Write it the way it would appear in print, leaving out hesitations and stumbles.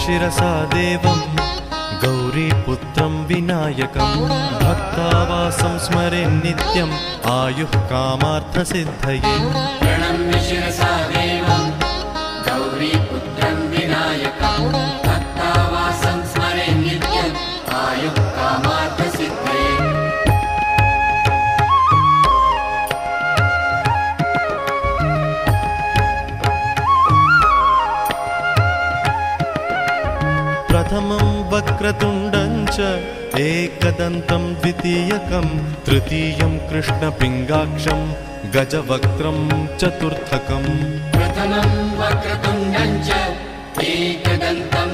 शिरसा देवं गौरीपुत्रं विनायकं भक्तावासं स्मरे नित्यम् आयुः कामार्थसिद्धये। प्रणम्य शिरसा देवं गौरीपुत्रं विनायकं भक्तावासं स्मरे नित्यम् आयुः कामार्थसिद्धये। प्रथमं वक्रतुण्डं च एकदन्तं द्वितीयकं तृतीयं कृष्णपिङ्गाक्षं गजवक्त्रं चतुर्थकम्। प्रथमं वक्रतुण्डं च एकदन्तं